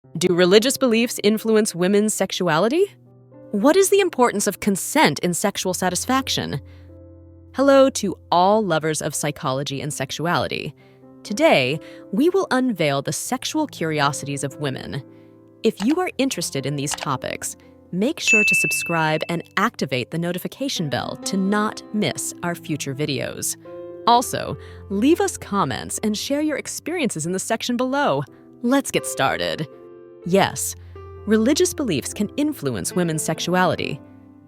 Do religious beliefs influence women's sexuality? What is the importance of consent in sexual satisfaction? Hello to all lovers of psychology and sexuality. Today, we will unveil the sexual curiosities of women. If you are interested in these topics, make sure to subscribe and activate the notification bell to not miss our future videos. Also, leave us comments and share your experiences in the section below. Let's get started. Yes, religious beliefs can influence women's sexuality.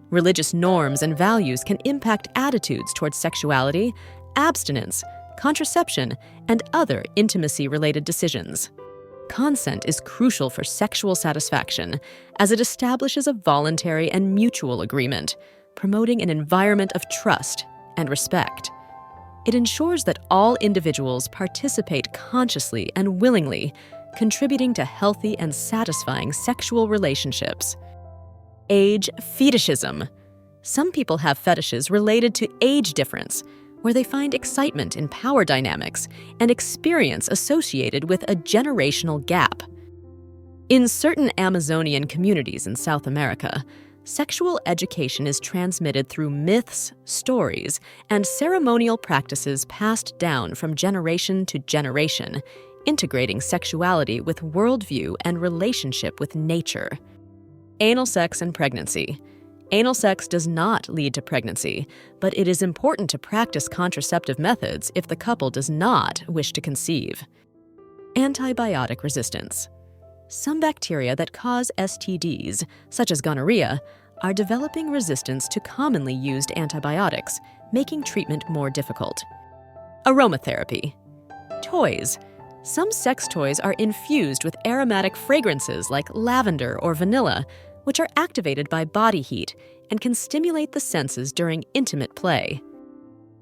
Religious norms and values can impact attitudes towards sexuality, abstinence, contraception, and other intimacy-related decisions. Consent is crucial for sexual satisfaction as it establishes a voluntary and mutual agreement, promoting an environment of trust and respect. It ensures that all individuals participate consciously and willingly, contributing to healthy and satisfying sexual relationships. Age fetishism. Some people have fetishes related to age difference, where they find excitement in power dynamics and experience associated with a generational gap. In certain Amazonian communities in South America, sexual education is transmitted through myths, stories, and ceremonial practices passed down from generation to generation, integrating sexuality with worldview and relationship with nature. Anal sex and pregnancy. Anal sex does not lead to pregnancy, but it is important to practice contraceptive methods if the couple does not wish to conceive. Antibiotic resistance. Some bacteria that cause STDs, such as gonorrhea, are developing resistance to commonly used antibiotics, making treatment more difficult. Aromatherapy. Toys. Some sex toys are infused with aromatic fragrances like lavender or vanilla, which are activated by body heat and can stimulate the senses during intimate play.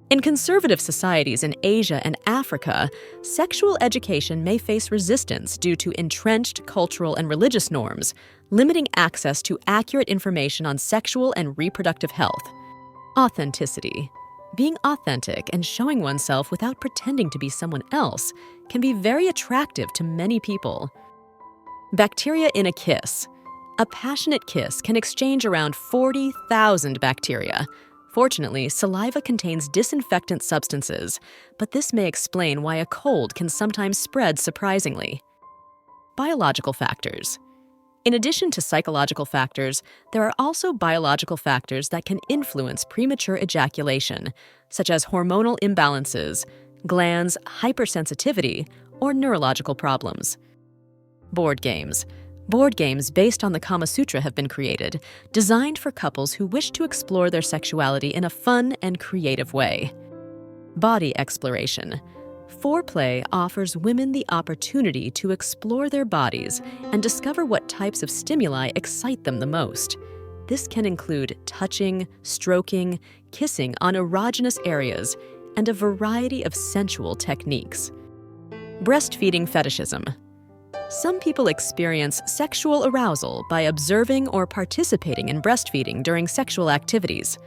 In conservative societies in Asia and Africa, sexual education may face resistance due to entrenched cultural and religious norms, limiting access to accurate information on sexual and reproductive health. Authenticity. Being authentic and showing oneself without pretending to be someone else can be very attractive to many people. Bacteria in a kiss. A passionate kiss can exchange around 40,000 bacteria. Fortunately, saliva contains disinfectant substances, but this may explain why a cold can sometimes spread surprisingly. Biological factors. In addition to psychological factors, there are also biological factors that can influence premature ejaculation, such as hormonal imbalances, glands hypersensitivity, or neurological problems. Board games. Board games based on the Kama Sutra have been created, designed for couples who wish to explore their sexuality in a fun and creative way. Body exploration. Foreplay offers women the opportunity to explore their bodies and discover what types of stimuli excite them the most. This can include touching, stroking, kissing on erogenous areas, and a variety of sensual techniques. Breastfeeding fetishism. Some people experience sexual arousal by observing or participating in breastfeeding during sexual activities.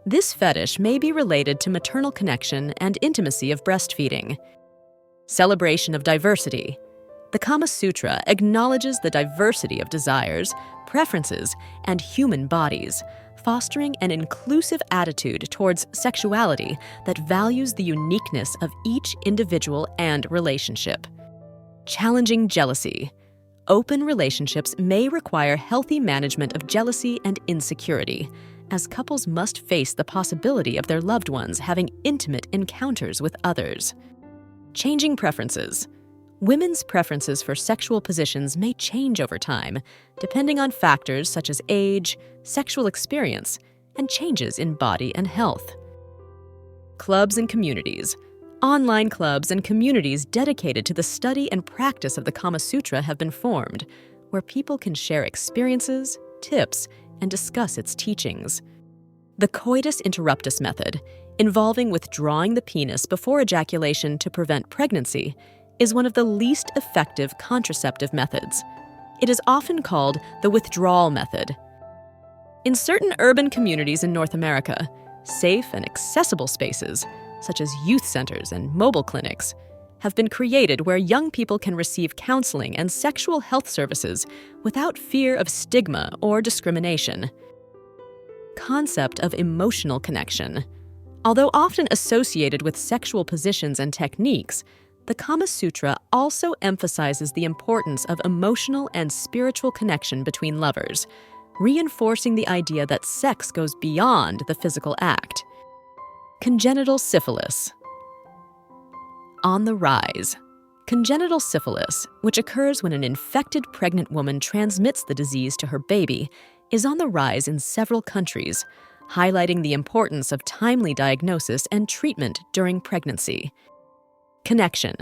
This fetish may be related to maternal connection and intimacy of breastfeeding. Celebration of diversity. The Kama Sutra acknowledges the diversity of desires, preferences, and human bodies, fostering an inclusive attitude towards sexuality that values the uniqueness of each individual and relationship. Challenging jealousy. Open relationships may require healthy management of jealousy and insecurity, as couples must face the possibility of their loved ones having intimate encounters with others. Changing preferences. Women's preferences for sexual positions may change over time, depending on factors such as age, sexual experience, and changes in body and health. Clubs and communities. Online clubs and communities dedicated to the study and practice of the Kama Sutra have been formed, where people can share experiences, tips, and discuss its teachings. The coitus interruptus method, involving withdrawing the penis before ejaculation to prevent pregnancy, is one of the least effective contraceptive methods. It is often called the withdrawal method. In certain urban communities in North America, safe and accessible spaces, such as youth centers and mobile clinics, have been created where young people can receive counseling and sexual health services without fear of stigma or discrimination. Concept of emotional connection. Although often associated with sexual positions and techniques, the Kama Sutra also emphasizes the importance of emotional and spiritual connection between lovers, reinforcing the idea that sex goes beyond the physical act. Congenital syphilis. On the rise. Congenital syphilis, which occurs when an infected pregnant woman transmits the disease to her baby, is on the rise in several countries, highlighting the importance of timely diagnosis and treatment during pregnancy. Connection.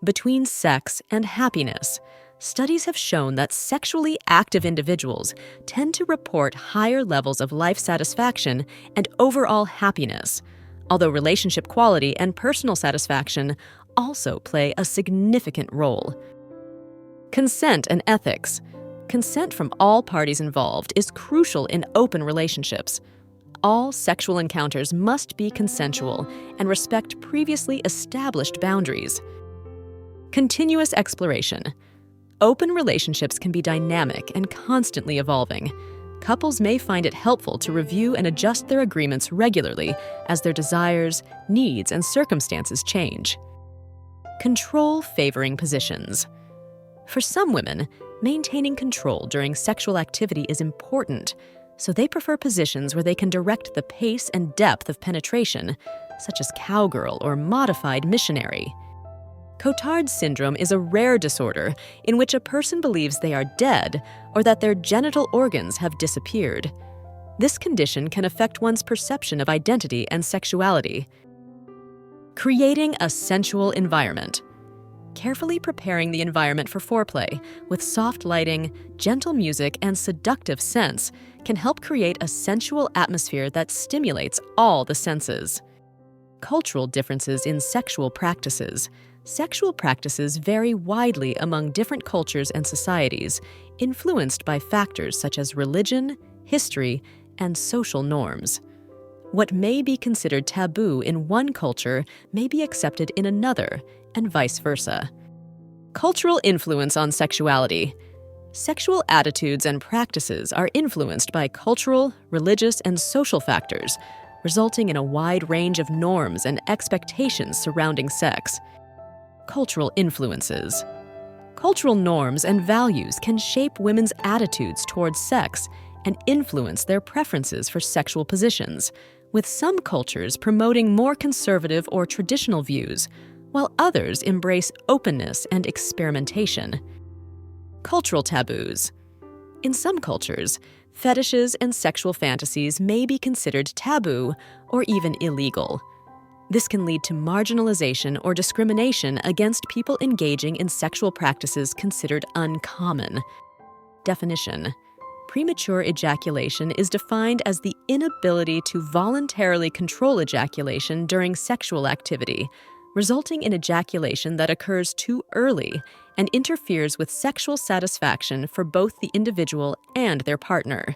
Between sex and happiness, studies have shown that sexually active individuals tend to report higher levels of life satisfaction and overall happiness, although relationship quality and personal satisfaction also play a significant role. Consent and ethics. Consent from all parties involved is crucial in open relationships. All sexual encounters must be consensual and respect previously established boundaries. Continuous exploration. Open relationships can be dynamic and constantly evolving. Couples may find it helpful to review and adjust their agreements regularly as their desires, needs, and circumstances change. Control favoring positions. For some women, maintaining control during sexual activity is important, so they prefer positions where they can direct the pace and depth of penetration, such as cowgirl or modified missionary. Cotard's syndrome is a rare disorder in which a person believes they are dead or that their genital organs have disappeared. This condition can affect one's perception of identity and sexuality. Creating a sensual environment. Carefully preparing the environment for foreplay with soft lighting, gentle music, and seductive scents can help create a sensual atmosphere that stimulates all the senses. Cultural differences in sexual practices. Sexual practices vary widely among different cultures and societies, influenced by factors such as religion, history, and social norms. What may be considered taboo in one culture may be accepted in another, and vice versa. Cultural influence on sexuality. Sexual attitudes and practices are influenced by cultural, religious, and social factors, resulting in a wide range of norms and expectations surrounding sex. Cultural influences. Cultural norms and values can shape women's attitudes towards sex and influence their preferences for sexual positions, with some cultures promoting more conservative or traditional views, while others embrace openness and experimentation. Cultural taboos. In some cultures, fetishes and sexual fantasies may be considered taboo or even illegal. This can lead to marginalization or discrimination against people engaging in sexual practices considered uncommon. Definition. Premature ejaculation is defined as the inability to voluntarily control ejaculation during sexual activity, resulting in ejaculation that occurs too early and interferes with sexual satisfaction for both the individual and their partner.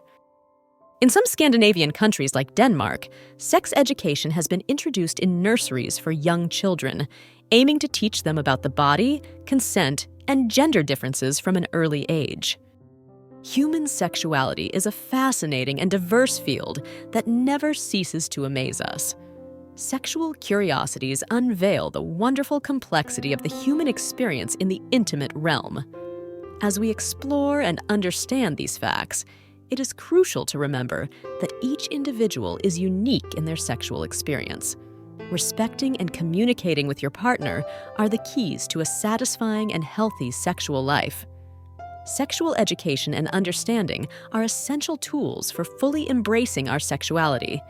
In some Scandinavian countries like Denmark, sex education has been introduced in nurseries for young children, aiming to teach them about the body, consent, and gender differences from an early age. Human sexuality is a fascinating and diverse field that never ceases to amaze us. Sexual curiosities unveil the wonderful complexity of the human experience in the intimate realm. As we explore and understand these facts, it is crucial to remember that each individual is unique in their sexual experience. Respecting and communicating with your partner are the keys to a satisfying and healthy sexual life. Sexual education and understanding are essential tools for fully embracing our sexuality.